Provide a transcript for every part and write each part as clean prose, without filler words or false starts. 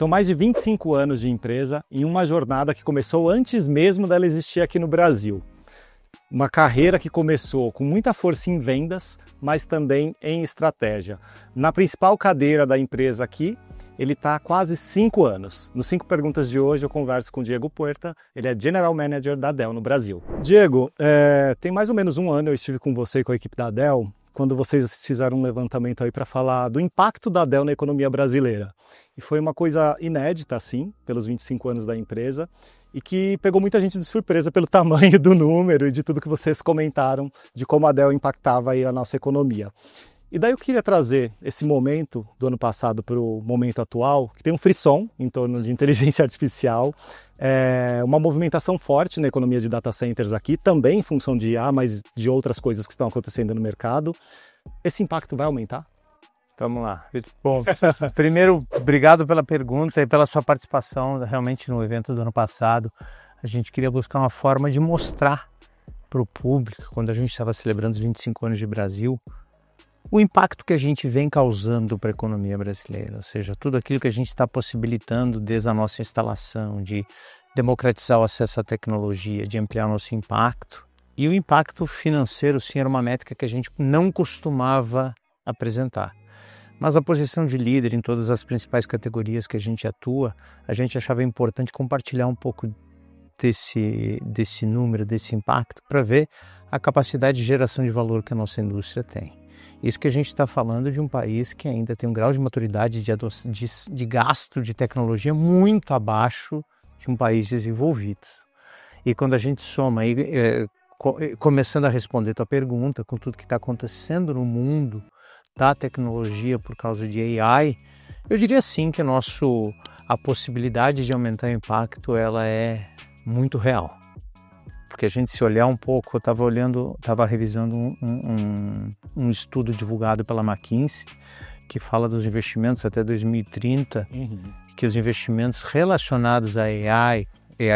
São mais de 25 anos de empresa em uma jornada que começou antes mesmo dela existir aqui no Brasil. Uma carreira que começou com muita força em vendas, mas também em estratégia. Na principal cadeira da empresa aqui, ele está há quase 5 anos. Nos 5 perguntas de hoje eu converso com o Diego Puerta, ele é General Manager da Dell no Brasil. Diego, tem mais ou menos um ano eu estive com você e com a equipe da Dell, quando vocês fizeram um levantamento aí para falar do impacto da Dell na economia brasileira. E foi uma coisa inédita, assim, pelos 25 anos da empresa, e que pegou muita gente de surpresa pelo tamanho do número e de tudo que vocês comentaram de como a Dell impactava aí a nossa economia. E daí eu queria trazer esse momento do ano passado para o momento atual, que tem um frisson em torno de inteligência artificial, uma movimentação forte na economia de data centers aqui, também em função de IA, mas de outras coisas que estão acontecendo no mercado. Esse impacto vai aumentar? Vamos lá. Bom, primeiro, obrigado pela pergunta e pela sua participação realmente no evento do ano passado. A gente queria buscar uma forma de mostrar para o público, quando a gente estava celebrando os 25 anos de Brasil, o impacto que a gente vem causando para a economia brasileira, ou seja, tudo aquilo que a gente está possibilitando desde a nossa instalação, de democratizar o acesso à tecnologia, de ampliar o nosso impacto. E o impacto financeiro, sim, era uma métrica que a gente não costumava apresentar. Mas a posição de líder em todas as principais categorias que a gente atua, a gente achava importante compartilhar um pouco desse número, desse impacto, para ver a capacidade de geração de valor que a nossa indústria tem. Isso que a gente está falando de um país que ainda tem um grau de maturidade de gasto de tecnologia muito abaixo de um país desenvolvido. E quando a gente soma, começando a responder a tua pergunta, com tudo que está acontecendo no mundo da tecnologia por causa de AI, eu diria sim que a possibilidade de aumentar o impacto ela é muito real. Porque a gente se olhar um pouco, eu estava revisando um estudo divulgado pela McKinsey, que fala dos investimentos até 2030, que os investimentos relacionados a AI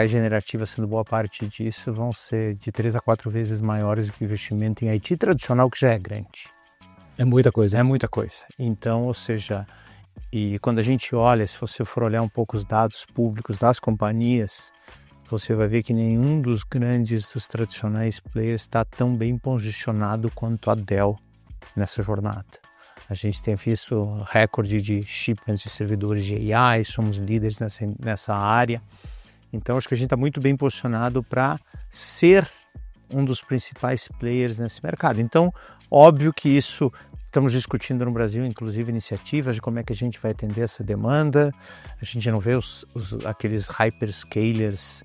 generativa sendo boa parte disso, vão ser de 3 a 4 vezes maiores do que o investimento em IT tradicional, que já é grande. É muita coisa. É muita coisa. Então, ou seja, e quando a gente olha, se você for olhar um pouco os dados públicos das companhias, você vai ver que nenhum dos tradicionais players está tão bem posicionado quanto a Dell nessa jornada. A gente tem visto recorde de shipments de servidores de AI, somos líderes nessa área. Então, acho que a gente está muito bem posicionado para ser um dos principais players nesse mercado. Então, óbvio que isso, estamos discutindo no Brasil, inclusive, iniciativas de como é que a gente vai atender essa demanda. A gente não vê aqueles hyperscalers,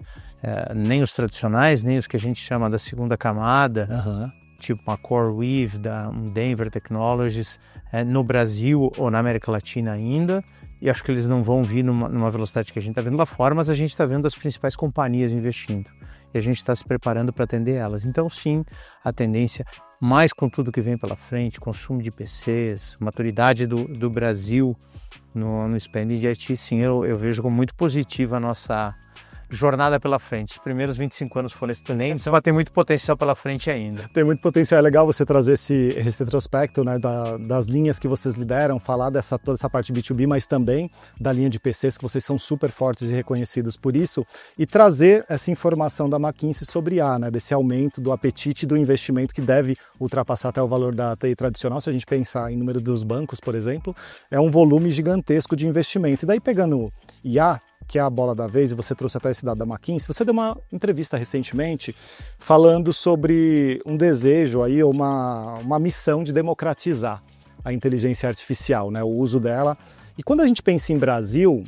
nem os tradicionais, nem os que a gente chama da segunda camada, tipo uma CoreWeave, um Denver Technologies, no Brasil ou na América Latina ainda. E acho que eles não vão vir numa velocidade que a gente está vendo lá fora, mas a gente está vendo as principais companhias investindo. E a gente está se preparando para atender elas. Então, sim, a tendência, mais com tudo que vem pela frente, consumo de PCs, maturidade do Brasil no spending de IT, sim, eu vejo como muito positiva a nossa jornada pela frente. Os primeiros 25 anos foram excelentes, mas tem muito potencial pela frente ainda. Tem muito potencial, é legal você trazer esse retrospecto, né, das linhas que vocês lideram, falar toda essa parte B2B, mas também da linha de PCs, que vocês são super fortes e reconhecidos por isso, e trazer essa informação da McKinsey sobre IA, né, desse aumento do apetite do investimento que deve ultrapassar até o valor da TI tradicional. Se a gente pensar em número dos bancos, por exemplo, é um volume gigantesco de investimento. E daí pegando IA, que é a bola da vez, e você trouxe até esse dado da McKinsey, você deu uma entrevista recentemente falando sobre um desejo aí, uma missão de democratizar a inteligência artificial, né, o uso dela. E quando a gente pensa em Brasil,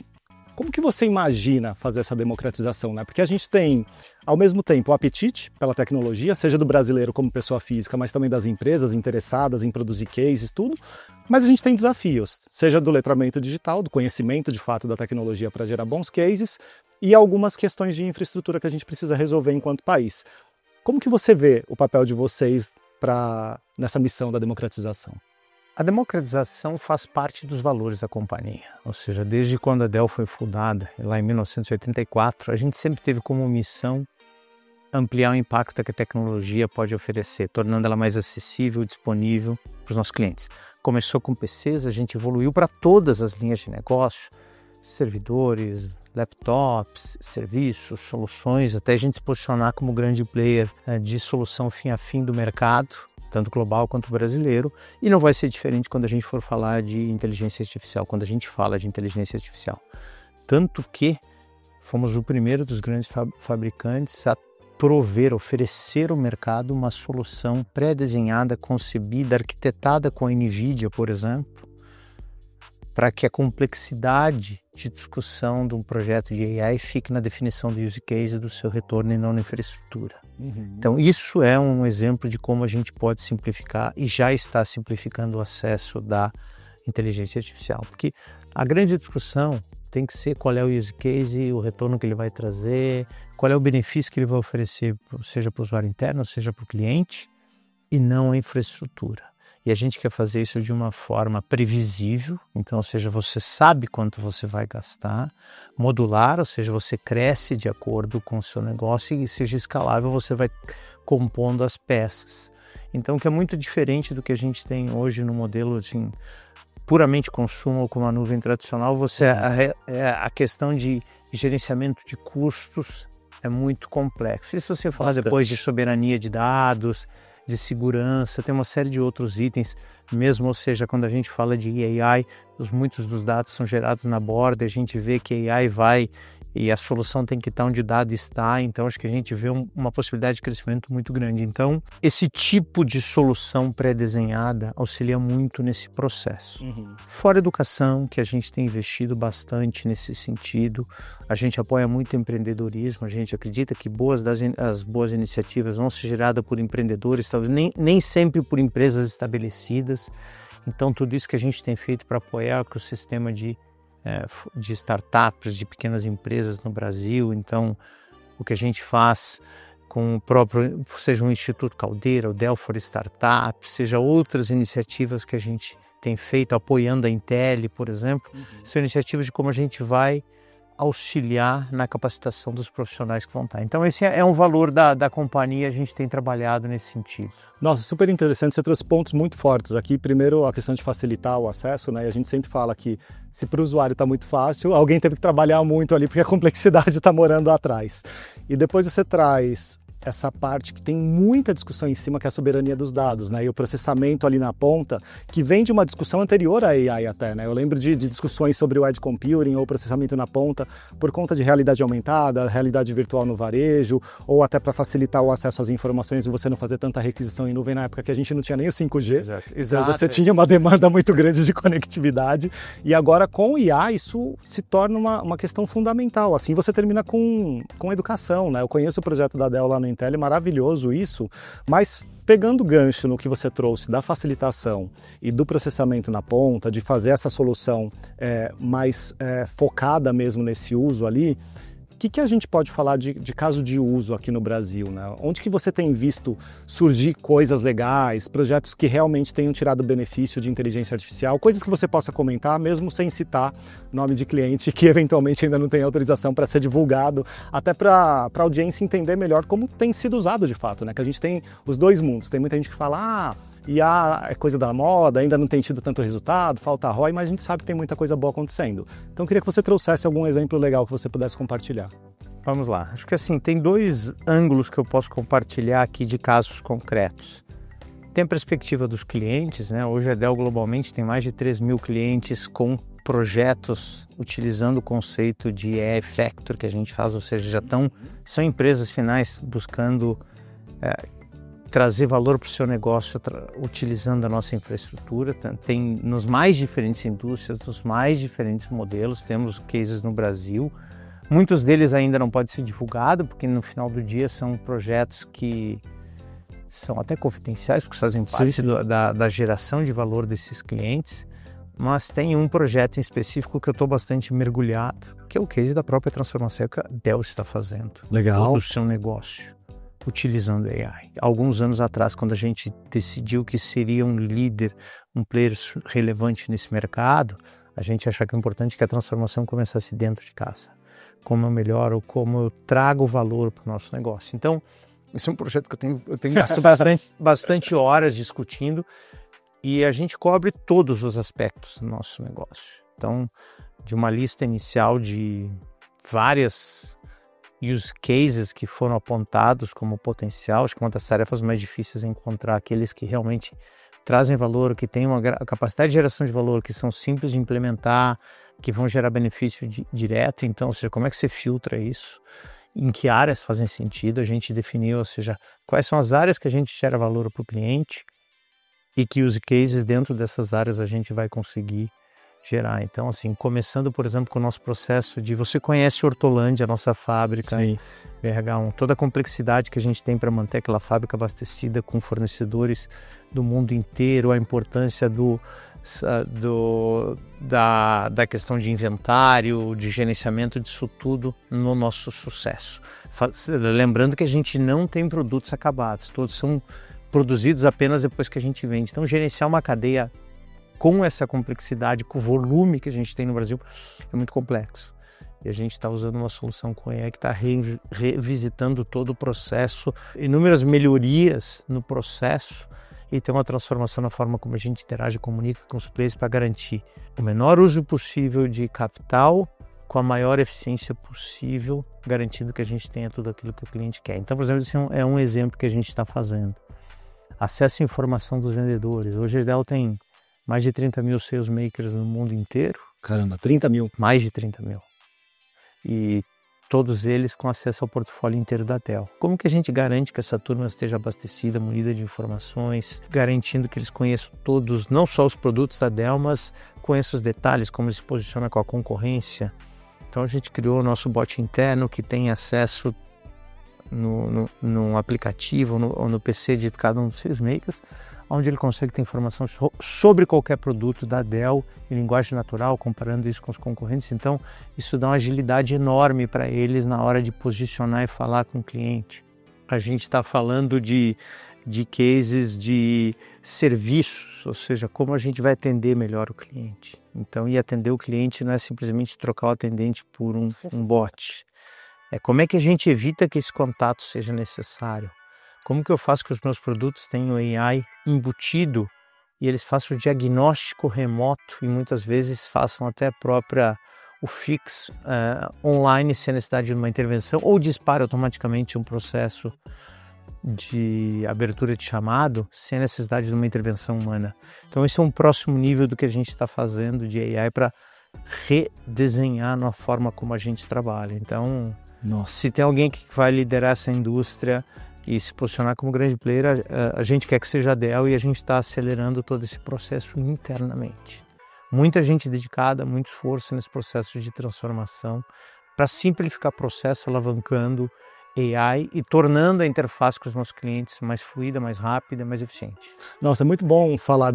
como que você imagina fazer essa democratização, né? Porque a gente tem, ao mesmo tempo, o apetite pela tecnologia, seja do brasileiro como pessoa física, mas também das empresas interessadas em produzir cases, tudo. Mas a gente tem desafios, seja do letramento digital, do conhecimento de fato da tecnologia para gerar bons cases e algumas questões de infraestrutura que a gente precisa resolver enquanto país. Como que você vê o papel de vocês nessa missão da democratização? A democratização faz parte dos valores da companhia, ou seja, desde quando a Dell foi fundada, lá em 1984, a gente sempre teve como missão ampliar o impacto que a tecnologia pode oferecer, tornando ela mais acessível e disponível para os nossos clientes. Começou com PCs, a gente evoluiu para todas as linhas de negócio, servidores, laptops, serviços, soluções, até a gente se posicionar como grande player de solução fim a fim do mercado, tanto global quanto brasileiro, e não vai ser diferente quando a gente for falar de inteligência artificial, quando a gente fala de inteligência artificial. Tanto que fomos o primeiro dos grandes fabricantes a oferecer ao mercado uma solução pré-desenhada, concebida, arquitetada com a NVIDIA, por exemplo, para que a complexidade de discussão de um projeto de AI fique na definição do use case e do seu retorno e não na infraestrutura. Então, isso é um exemplo de como a gente pode simplificar e já está simplificando o acesso da inteligência artificial. Porque a grande discussão tem que ser qual é o use case, o retorno que ele vai trazer, qual é o benefício que ele vai oferecer, seja para o usuário interno, seja para o cliente, e não a infraestrutura. E a gente quer fazer isso de uma forma previsível, então, ou seja, você sabe quanto você vai gastar, modular, ou seja, você cresce de acordo com o seu negócio e seja escalável, você vai compondo as peças. Então, que é muito diferente do que a gente tem hoje no modelo assim, puramente consumo ou com uma nuvem tradicional, a questão de gerenciamento de custos é muito complexo. E se você falar depois de soberania de dados, de segurança, tem uma série de outros itens, mesmo, ou seja, quando a gente fala de AI, muitos dos dados são gerados na borda, a gente vê que a AI vai e a solução tem que estar onde o dado está, então acho que a gente vê uma possibilidade de crescimento muito grande. Então, esse tipo de solução pré-desenhada auxilia muito nesse processo. Fora educação, que a gente tem investido bastante nesse sentido, a gente apoia muito o empreendedorismo, a gente acredita que as boas iniciativas vão ser geradas por empreendedores, talvez nem sempre por empresas estabelecidas. Então, tudo isso que a gente tem feito para apoiar o ecossistema de startups, de pequenas empresas no Brasil. Então, o que a gente faz com o próprio, seja o Instituto Caldeira, o Delfor Startup, seja outras iniciativas que a gente tem feito, apoiando a Intel, por exemplo, são iniciativas de como a gente vai auxiliar na capacitação dos profissionais que vão estar. Então, esse é um valor da companhia, a gente tem trabalhado nesse sentido. Nossa, super interessante, você trouxe pontos muito fortes aqui. Primeiro, a questão de facilitar o acesso, né? E a gente sempre fala que se para o usuário está muito fácil, alguém teve que trabalhar muito ali, porque a complexidade está morando atrás. E depois você traz essa parte que tem muita discussão em cima, que é a soberania dos dados, né? E o processamento ali na ponta, que vem de uma discussão anterior à AI até, né? Eu lembro de discussões sobre o edge computing ou processamento na ponta por conta de realidade aumentada, realidade virtual no varejo, ou até para facilitar o acesso às informações e você não fazer tanta requisição em nuvem na época que a gente não tinha nem o 5G. Exato. Então você tinha uma demanda muito grande de conectividade. E agora com o IA isso se torna uma questão fundamental. Assim você termina com educação, né? Eu conheço o projeto da Dell lá no Intel, é maravilhoso isso, mas pegando o gancho no que você trouxe da facilitação e do processamento na ponta, de fazer essa solução mais focada mesmo nesse uso ali, o que a gente pode falar de caso de uso aqui no Brasil, né? Onde que você tem visto surgir coisas legais, projetos que realmente tenham tirado benefício de inteligência artificial, coisas que você possa comentar, mesmo sem citar nome de cliente que eventualmente ainda não tem autorização para ser divulgado, até para a audiência entender melhor como tem sido usado de fato, né? Que a gente tem os dois mundos, tem muita gente que fala, IA é coisa da moda, ainda não tem tido tanto resultado, falta ROI, mas a gente sabe que tem muita coisa boa acontecendo. Então eu queria que você trouxesse algum exemplo legal que você pudesse compartilhar. Vamos lá. Acho que assim, tem dois ângulos que eu posso compartilhar aqui de casos concretos. Tem a perspectiva dos clientes, né? Hoje a Dell globalmente tem mais de 3 mil clientes com projetos utilizando o conceito de AI Factor que a gente faz, ou seja, são empresas finais buscando trazer valor para o seu negócio utilizando a nossa infraestrutura. Tem nos mais diferentes indústrias, nos mais diferentes modelos, temos cases no Brasil. Muitos deles ainda não podem ser divulgados, porque no final do dia são projetos que são até confidenciais, porque fazem parte da geração de valor desses clientes. Mas tem um projeto em específico que eu estou bastante mergulhado, que é o case da própria transformação que a Dell está fazendo. Legal. Do seu negócio, utilizando AI. Alguns anos atrás, quando a gente decidiu que seria um líder, um player relevante nesse mercado, a gente achava que é importante que a transformação começasse dentro de casa. Como eu melhoro, como eu trago valor para o nosso negócio. Então, esse é um projeto que eu tenho gasto bastante horas discutindo. E a gente cobre todos os aspectos do nosso negócio. Então, de uma lista inicial de várias use cases que foram apontados como potencial, acho que uma das tarefas mais difíceis é encontrar aqueles que realmente trazem valor, que têm uma capacidade de geração de valor, que são simples de implementar, que vão gerar benefício direto. Então, ou seja, como é que você filtra isso? Em que áreas fazem sentido? A gente definiu, ou seja, quais são as áreas que a gente gera valor para o cliente e que use cases dentro dessas áreas a gente vai conseguir gerar. Então, assim, começando, por exemplo, com o nosso processo de... Você conhece Hortolândia, a nossa fábrica, Sim. BRH1, toda a complexidade que a gente tem para manter aquela fábrica abastecida com fornecedores do mundo inteiro, a importância da questão de inventário, de gerenciamento disso tudo no nosso sucesso. Lembrando que a gente não tem produtos acabados, todos são produzidos apenas depois que a gente vende. Então, gerenciar uma cadeia com essa complexidade, com o volume que a gente tem no Brasil, é muito complexo. E a gente está usando uma solução com AI que está revisitando todo o processo, inúmeras melhorias no processo e tem uma transformação na forma como a gente interage e comunica com os players para garantir o menor uso possível de capital com a maior eficiência possível, garantindo que a gente tenha tudo aquilo que o cliente quer. Então, por exemplo, esse é um exemplo que a gente está fazendo. Acesso à informação dos vendedores. Hoje a Dell tem mais de 30 mil sales makers no mundo inteiro. Caramba, 30 mil. Mais de 30 mil. E todos eles com acesso ao portfólio inteiro da Dell. Como que a gente garante que essa turma esteja abastecida, munida de informações, garantindo que eles conheçam todos, não só os produtos da Dell, mas conheçam os detalhes, como eles se posiciona com a concorrência. Então a gente criou o nosso bot interno que tem acesso no aplicativo ou no PC de cada um dos sales makers, onde ele consegue ter informação sobre qualquer produto da Dell em linguagem natural, comparando isso com os concorrentes. Então, isso dá uma agilidade enorme para eles na hora de posicionar e falar com o cliente. A gente está falando de cases de serviços, ou seja, como a gente vai atender melhor o cliente. Então, e atender o cliente não é simplesmente trocar o atendente por um bot. É como é que a gente evita que esse contato seja necessário. Como que eu faço que os meus produtos tenham AI embutido e eles façam o diagnóstico remoto e muitas vezes façam até o fix online sem necessidade de uma intervenção ou dispare automaticamente um processo de abertura de chamado sem necessidade de uma intervenção humana. Então esse é um próximo nível do que a gente está fazendo de AI para redesenhar na forma como a gente trabalha. Então, se tem alguém que vai liderar essa indústria e se posicionar como grande player, a gente quer que seja a Dell e a gente está acelerando todo esse processo internamente. Muita gente dedicada, muito esforço nesse processo de transformação para simplificar o processo, alavancando AI e tornando a interface com os nossos clientes mais fluida, mais rápida, mais eficiente. Nossa, é muito bom falar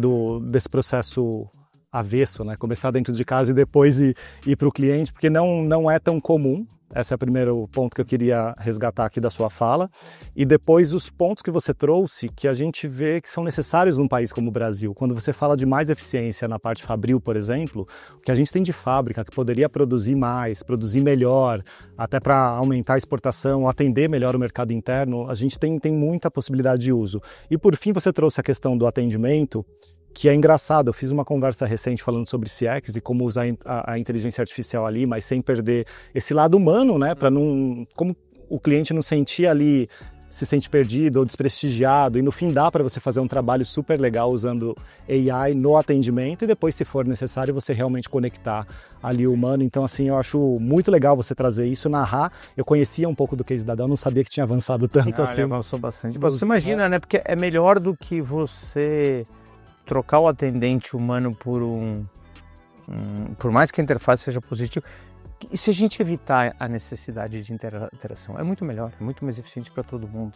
desse processo avesso, né? Começar dentro de casa e depois ir para o cliente, porque não é tão comum. Esse é o primeiro ponto que eu queria resgatar aqui da sua fala. E depois os pontos que você trouxe, que a gente vê que são necessários num país como o Brasil. Quando você fala de mais eficiência na parte fabril, por exemplo, o que a gente tem de fábrica que poderia produzir mais, produzir melhor, até para aumentar a exportação, atender melhor o mercado interno, a gente tem muita possibilidade de uso. E por fim você trouxe a questão do atendimento, que é engraçado. Eu fiz uma conversa recente falando sobre CX e como usar a inteligência artificial ali, mas sem perder esse lado humano, né? Para como o cliente não sentir ali, se sente perdido ou desprestigiado. E no fim dá para você fazer um trabalho super legal usando AI no atendimento e depois, se for necessário, você realmente conectar ali o humano. Então, assim, eu acho muito legal você trazer isso, narrar. Eu conhecia um pouco do case da Dell, não sabia que tinha avançado tanto assim. Avançou bastante. Você imagina, né? Porque é melhor do que você trocar o atendente humano por mais que a interface seja positiva, e se a gente evitar a necessidade de interação, é muito melhor, é muito mais eficiente para todo mundo.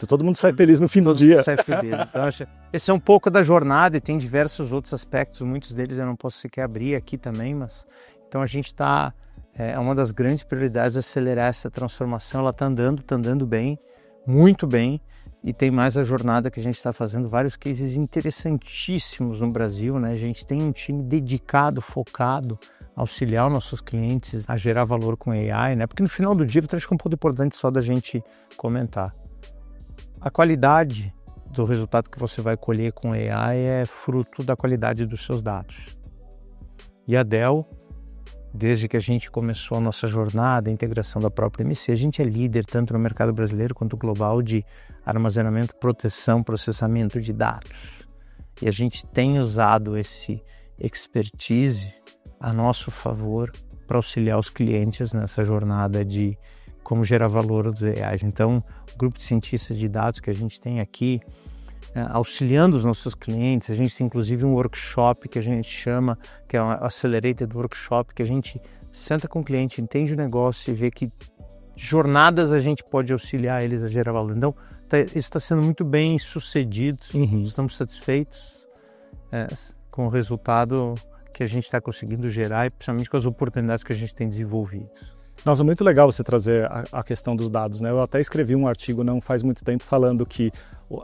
Todo mundo sai feliz no fim do dia. Sai feliz. Então, esse é um pouco da jornada e tem diversos outros aspectos, muitos deles eu não posso sequer abrir aqui também, mas então a gente está, é uma das grandes prioridades acelerar essa transformação. Ela está andando bem, muito bem. E tem mais a jornada que a gente está fazendo, vários cases interessantíssimos no Brasil, né? A gente tem um time dedicado, focado, a auxiliar os nossos clientes a gerar valor com AI, né? Porque no final do dia, eu acho que é um ponto importante só da gente comentar. A qualidade do resultado que você vai colher com AI é fruto da qualidade dos seus dados. E a Dell, desde que a gente começou a nossa jornada, a integração da própria MC, a gente é líder tanto no mercado brasileiro quanto global de armazenamento, proteção, processamento de dados. E a gente tem usado esse expertise a nosso favor para auxiliar os clientes nessa jornada de como gerar valor dos AIs. Então, o grupo de cientistas de dados que a gente tem aqui, auxiliando os nossos clientes, a gente tem inclusive um workshop que a gente chama, que é um Accelerated Workshop, que a gente senta com o cliente, entende o negócio e vê que jornadas a gente pode auxiliar eles a gerar valor. Então, isso está sendo muito bem sucedido, estamos satisfeitos com o resultado que a gente está conseguindo gerar e principalmente com as oportunidades que a gente tem desenvolvido. Nossa, muito legal você trazer a questão dos dados, né? Eu até escrevi um artigo não faz muito tempo falando que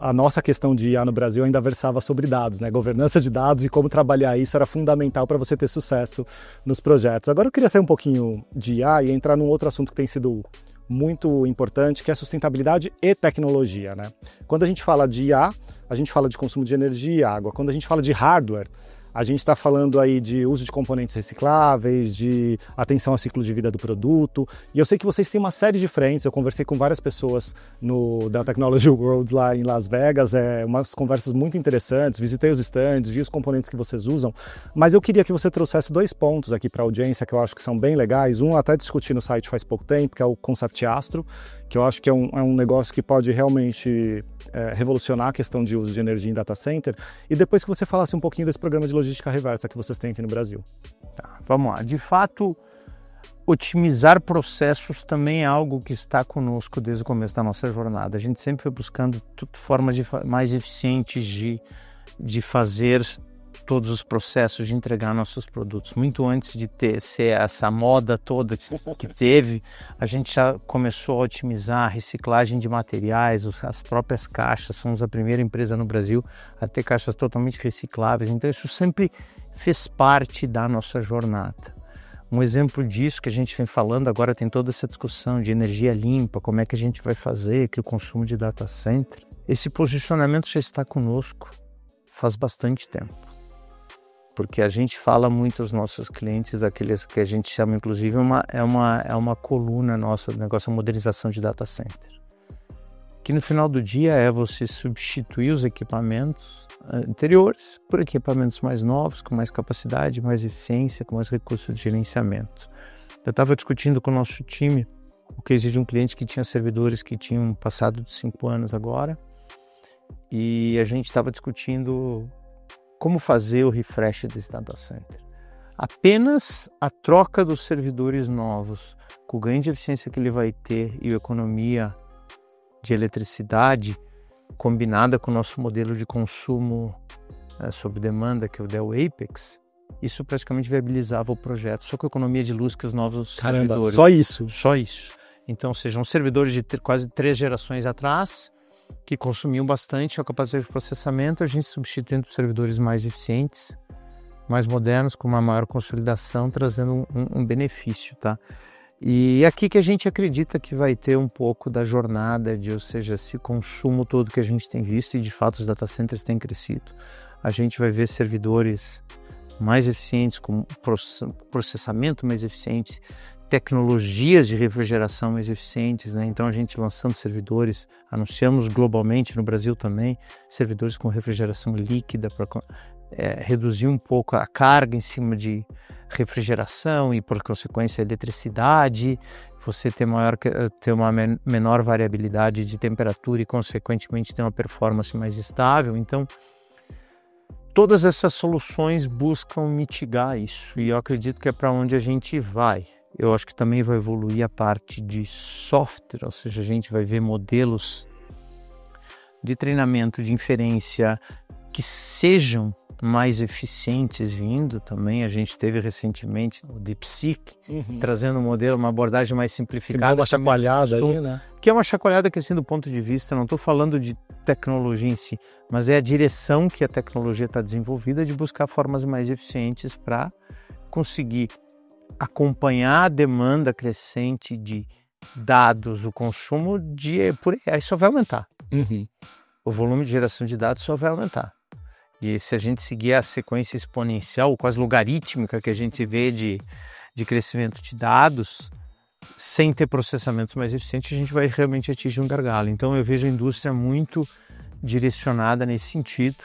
a nossa questão de IA no Brasil ainda versava sobre dados, né? Governança de dados e como trabalhar isso era fundamental para você ter sucesso nos projetos. Agora eu queria sair um pouquinho de IA e entrar num outro assunto que tem sido muito importante, que é a sustentabilidade e tecnologia, né? Quando a gente fala de IA, a gente fala de consumo de energia e água. Quando a gente fala de hardware, a gente está falando aí de uso de componentes recicláveis, de atenção ao ciclo de vida do produto. E eu sei que vocês têm uma série de frentes. Eu conversei com várias pessoas no Dell Technology World lá em Las Vegas. Umas conversas muito interessantes. Visitei os stands, vi os componentes que vocês usam. Mas eu queria que você trouxesse 2 pontos aqui para a audiência que eu acho que são bem legais. Um, até discuti no site faz pouco tempo, que é o Concept Astro, que eu acho que é um negócio que pode realmente revolucionar a questão de uso de energia em data center. E depois que você falasse um pouquinho desse programa de logística reversa que vocês têm aqui no Brasil. Tá, vamos lá. De fato, otimizar processos também é algo que está conosco desde o começo da nossa jornada. A gente sempre foi buscando formas mais eficientes de fazer todos os processos, de entregar nossos produtos. Muito antes de ser essa moda toda que teve, a gente já começou a otimizar a reciclagem de materiais, as próprias caixas. Somos a primeira empresa no Brasil a ter caixas totalmente recicláveis. Então isso sempre fez parte da nossa jornada. Um exemplo disso que a gente vem falando agora, tem toda essa discussão de energia limpa, como é que a gente vai fazer, que o consumo de data center. Esse posicionamento já está conosco faz bastante tempo. Porque a gente fala muito aos nossos clientes, aqueles que a gente chama, inclusive, é uma coluna nossa do negócio, a modernização de data center. Que no final do dia é você substituir os equipamentos anteriores por equipamentos mais novos, com mais capacidade, mais eficiência, com mais recursos de gerenciamento. Eu estava discutindo com o nosso time o case de um cliente que tinha servidores que tinham passado de 5 anos agora, e a gente estava discutindo como fazer o refresh desse data center. Apenas a troca dos servidores novos, com o ganho de eficiência que ele vai ter e a economia de eletricidade, combinada com o nosso modelo de consumo sob demanda, que é o Dell Apex, isso praticamente viabilizava o projeto, só com a economia de luz que os novos servidores. Só isso? Só isso. Então, sejam servidores de quase 3 gerações atrás, que consumiam bastante a capacidade de processamento, a gente substituindo por servidores mais eficientes, mais modernos, com uma maior consolidação, trazendo um benefício, tá? E aqui que a gente acredita que vai ter um pouco da jornada, ou seja, esse consumo todo que a gente tem visto, e de fato os data centers têm crescido. A gente vai ver servidores mais eficientes, com processamento mais eficiente, tecnologias de refrigeração mais eficientes, né? Então a gente lançando servidores, anunciamos globalmente no Brasil também, servidores com refrigeração líquida para reduzir um pouco a carga em cima de refrigeração e por consequência a eletricidade, você ter uma menor variabilidade de temperatura e consequentemente ter uma performance mais estável. Então todas essas soluções buscam mitigar isso e eu acredito que é para onde a gente vai. Eu acho que também vai evoluir a parte de software, ou seja, a gente vai ver modelos de treinamento, de inferência que sejam mais eficientes vindo também. A gente teve recentemente o DeepSeek, trazendo um modelo, uma abordagem mais simplificada. Que uma chacoalhada aí, né? Que é uma chacoalhada que, assim, do ponto de vista, não estou falando de tecnologia em si, mas é a direção que a tecnologia está desenvolvida de buscar formas mais eficientes para conseguir acompanhar a demanda crescente de dados, o consumo por AI só vai aumentar. o volume de geração de dados só vai aumentar. E se a gente seguir a sequência exponencial, quase logarítmica que a gente vê de crescimento de dados, sem ter processamentos mais eficientes, a gente vai realmente atingir um gargalo. Então eu vejo a indústria muito direcionada nesse sentido.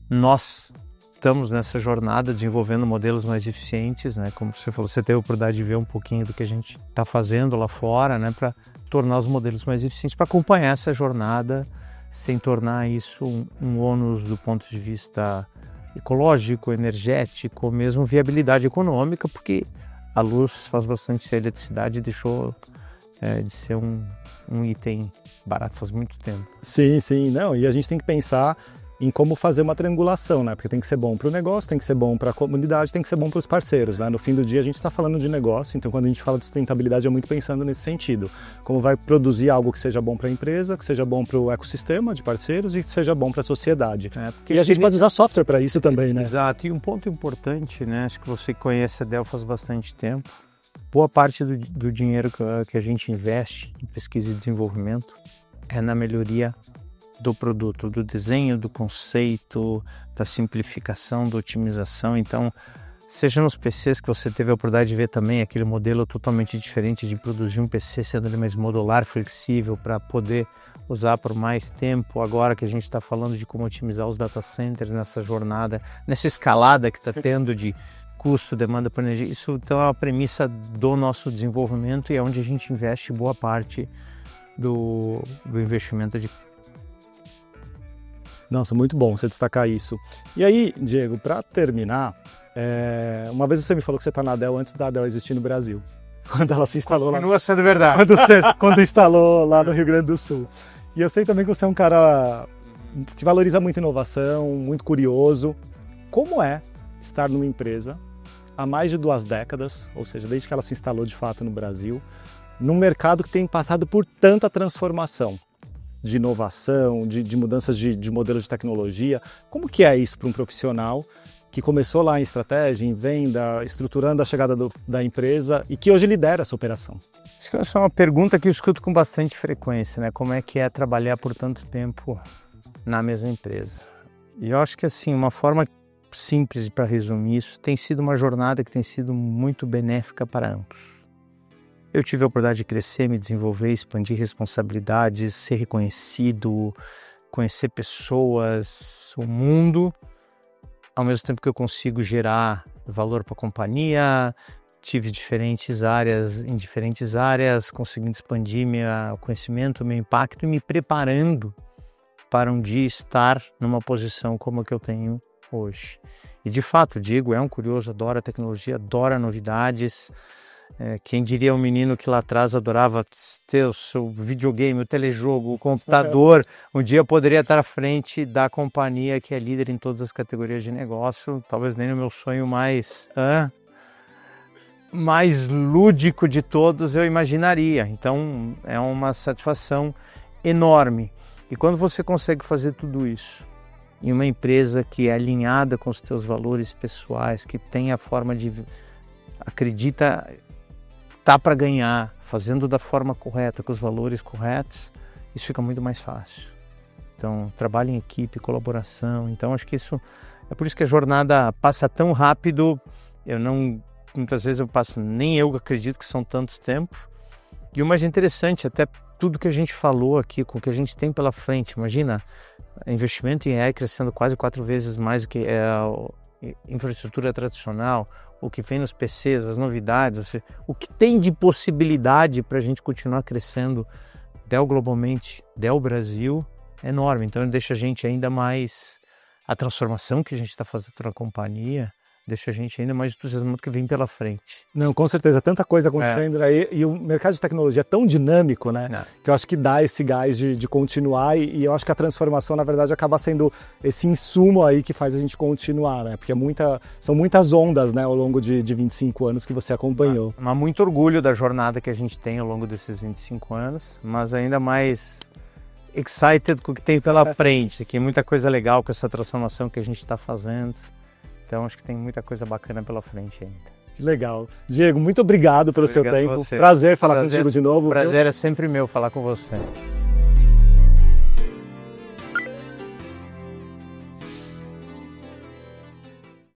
Nós estamos nessa jornada desenvolvendo modelos mais eficientes, né? Como você falou, você teve a oportunidade de ver um pouquinho do que a gente está fazendo lá fora, né? Para tornar os modelos mais eficientes, para acompanhar essa jornada sem tornar isso um ônus do ponto de vista ecológico, energético, mesmo viabilidade econômica, porque a luz faz bastante, a eletricidade deixou de ser um item barato faz muito tempo. Sim, sim, não, e a gente tem que pensar em como fazer uma triangulação, né? Porque tem que ser bom para o negócio, tem que ser bom para a comunidade, tem que ser bom para os parceiros, né? No fim do dia a gente está falando de negócio, então quando a gente fala de sustentabilidade é muito pensando nesse sentido. Como vai produzir algo que seja bom para a empresa, que seja bom para o ecossistema de parceiros e que seja bom para a sociedade. E a gente pode usar software para isso também, né? Exato, e um ponto importante, né? Acho que você conhece a Dell faz bastante tempo. Boa parte do dinheiro que a gente investe em pesquisa e desenvolvimento é na melhoria do produto, do desenho, do conceito, da simplificação, da otimização. Então, seja nos PCs que você teve a oportunidade de ver também, aquele modelo totalmente diferente de produzir um PC sendo ele mais modular, flexível, para poder usar por mais tempo. Agora que a gente está falando de como otimizar os data centers nessa jornada, nessa escalada que está tendo de custo, demanda por energia, isso então é uma premissa do nosso desenvolvimento e é onde a gente investe boa parte do investimento de. Nossa, muito bom você destacar isso. E aí, Diego, para terminar, uma vez você me falou que você está na Dell antes da Dell existir no Brasil. Quando ela se instalou Continua sendo verdade. Quando instalou lá no Rio Grande do Sul. E eu sei também que você é um cara que valoriza muito inovação, muito curioso. Como é estar numa empresa há mais de 2 décadas, ou seja, desde que ela se instalou de fato no Brasil, num mercado que tem passado por tanta transformação? De inovação, de mudanças de modelos de tecnologia. Como que é isso para um profissional que começou lá em estratégia, em venda, estruturando a chegada da empresa e que hoje lidera essa operação? Essa é uma pergunta que eu escuto com bastante frequência, né? Como é que é trabalhar por tanto tempo na mesma empresa? E eu acho que assim, uma forma simples para resumir isso, tem sido uma jornada que tem sido muito benéfica para ambos. Eu tive a oportunidade de crescer, me desenvolver, expandir responsabilidades, ser reconhecido, conhecer pessoas, o mundo, ao mesmo tempo que eu consigo gerar valor para a companhia. Tive diferentes áreas, em diferentes áreas, conseguindo expandir meu conhecimento, meu impacto e me preparando para um dia estar numa posição como a que eu tenho hoje. E de fato, o Diego é um curioso, adora tecnologia, adora novidades. Quem diria um menino que lá atrás adorava ter o seu videogame, o telejogo, o computador, um dia poderia estar à frente da companhia que é líder em todas as categorias de negócio, talvez nem o meu sonho mais lúdico de todos eu imaginaria. Então é uma satisfação enorme. E quando você consegue fazer tudo isso em uma empresa que é alinhada com os teus valores pessoais, que tem a forma de acredita tá para ganhar, fazendo da forma correta, com os valores corretos, isso fica muito mais fácil. Então, trabalho em equipe, colaboração, então acho que isso, é por isso que a jornada passa tão rápido, muitas vezes nem eu acredito que são tantos tempos, e o mais interessante, até tudo que a gente falou aqui, com o que a gente tem pela frente, imagina, investimento em AI crescendo quase 4 vezes mais do que a infraestrutura tradicional, o que vem nos PCs, as novidades, o que tem de possibilidade para a gente continuar crescendo, Dell globalmente, Dell Brasil, é enorme. Então deixa a gente ainda mais, a transformação que a gente está fazendo na companhia, deixa a gente ainda mais entusiasmado que vem pela frente. Não, com certeza, tanta coisa acontecendo aí, e o mercado de tecnologia é tão dinâmico, né? Que eu acho que dá esse gás de continuar, e eu acho que a transformação, na verdade, acaba sendo esse insumo aí que faz a gente continuar, né? Porque são muitas ondas, né, ao longo de 25 anos que você acompanhou. Mas muito orgulho da jornada que a gente tem ao longo desses 25 anos, mas ainda mais excited com o que tem pela frente, que é muita coisa legal com essa transformação que a gente está fazendo. Então acho que tem muita coisa bacana pela frente ainda. Que legal. Diego, muito obrigado pelo seu tempo. Prazer falar contigo de novo. Prazer é sempre meu falar com você.